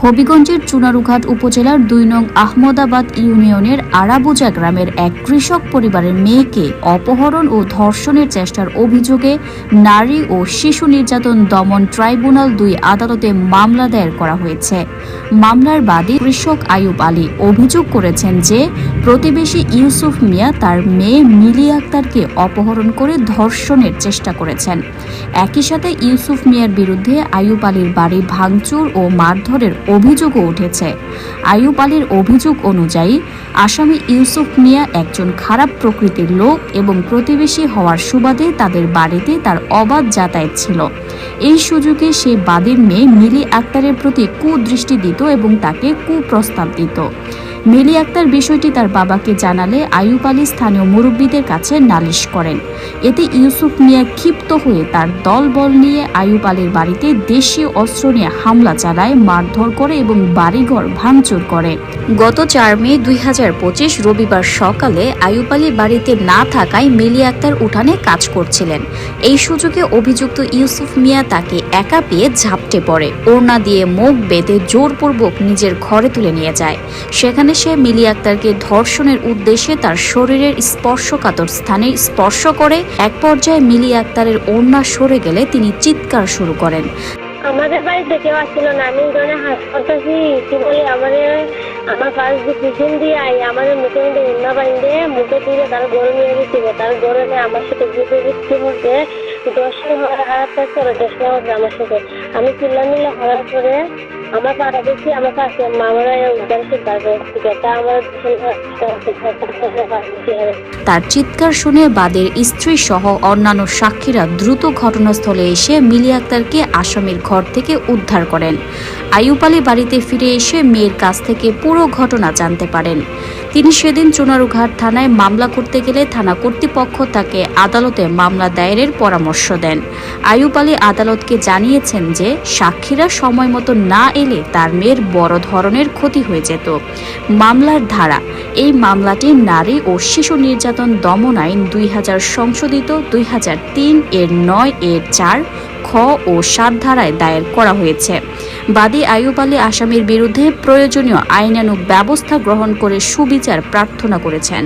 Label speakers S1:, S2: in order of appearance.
S1: হবিগঞ্জের চুনারুঘাট উপজেলার ২ নং আহমদাবাদ ইউনিয়নের আরাবুজা গ্রামের এক কৃষক পরিবারের মেয়েকে অপহরণ ও ধর্ষণের চেষ্টার অভিযোগে নারী ও শিশু নির্যাতন দমন ট্রাইব্যুনাল ২ আদালতে মামলা দায়ের করা হয়েছে। মামলার বাদী কৃষক আইয়ুব আলী অভিযোগ করেছেন যে প্রতিবেশী ইউসুফ মিয়া তার মেয়ে মিলি আক্তারকে অপহরণ করে ধর্ষণের চেষ্টা করেছেন। একই সাথে ইউসুফ মিয়ার বিরুদ্ধে আইয়ুব আলীর বাড়ি ভাঙচুর ও মারধরের অভিযোগও উঠেছে। আইয়ুব আলীর অভিযোগ অনুযায়ী আসামি ইউসুফ মিয়া একজন খারাপ প্রকৃতির লোক এবং প্রতিবেশী হওয়ার সুবাদে তাদের বাড়িতে তার অবাধ যাতায়াত ছিল। এই সুযোগে সে বাদীর মেয়ে মিলি আক্তারের প্রতি কুদৃষ্টি দিত এবং তাকে কুপ্রস্তাব দিত। মিলি আক্তার বিষয়টি তার বাবাকে জানালে আইয়ুব আলী স্থানীয় মুরব্বীদের কাছে নালিশ করেন। এতে ইউসুফ মিয়া ক্ষিপ্ত হয়ে তার দলবল নিয়ে আইয়ুব আলীর বাড়িতে দেশীয় অস্ত্র নিয়ে হামলা চালায়, মারধর করে এবং বাড়িঘর ভাঙচুর করে। গত ৪ মে ২০২৫ রবিবার সকালে আইয়ুব আলী বাড়িতে না থাকায় মিলি আক্তার উঠানে কাজ করছিলেন। এই সুযোগে অভিযুক্ত ইউসুফ মিয়া তাকে একা পেয়ে ঝাপটে পড়ে, ওড়না দিয়ে মুখ বেঁধে জোরপূর্বক নিজের ঘরে তুলে নিয়ে যায়। সেখানে সে মিলি আক্তারকে ধর্ষণের উদ্দেশ্যে তার শরীরের স্পর্শকাতর স্থানে স্পর্শ করে। এক পর্যায়ে মিলি আক্তারের ওড়না সরে গেলে তিনি চিৎকার শুরু করেন।
S2: আমাদের বাড়িতে কেউ আসছিল না, আমি ওখানে হাত করতেছি কি বলি আমার পাশ দিয়ে পিছন দিয়ে আমাদের মুখের মধ্যে উন্না বাইন্দে মুখে তুলে তার গরম নিয়ে গেছিল। তার গরমে আমার সাথে বুঝে বৃষ্টির মধ্যে 10 হারাত করে 10 হচ্ছে আমার সাথে। আমি চিল্লামিল্লা হওয়ার পরে আমার পাড়া দেখছি আমার কাছে মামারা উদ্যানের তা আমার
S1: তার চিৎকার শুনে বাদের স্ত্রী সহ অন্যান্য সাক্ষীরা দ্রুত ঘটনাস্থলে এসে মিলি আক্তারকে আসামির ঘর থেকে উদ্ধার করেন। আইয়ুব আলী বাড়িতে ফিরে এসে মেয়ের কাছ থেকে পুরো ঘটনা জানতে পারেন। তিনি সেদিন চুনারুঘাট থানায় মামলা করতে গেলে থানা কর্তৃপক্ষ তাকে আদালতে মামলা দায়েরের পরামর্শ দেন। আইয়ুব আলী আদালতকে জানিয়েছেন যে সাক্ষীরা সময় মতো না এলে তার মেয়ের বড় ধরনের ক্ষতি হয়ে যেত। মামলার ধারা: এই মামলাটি নারী ও শিশু নির্যাতন দমন আইন ২০০০ সংশোধিত ২০০৩ এর ৯ এর ৪ খ ও ৭ ধারায় দায়ের করা হয়েছে। বাদী আইয়ুব আলী আসামির বিরুদ্ধে প্রয়োজনীয় আইনানুগ ব্যবস্থা গ্রহণ করে সুবিচার প্রার্থনা করেছেন।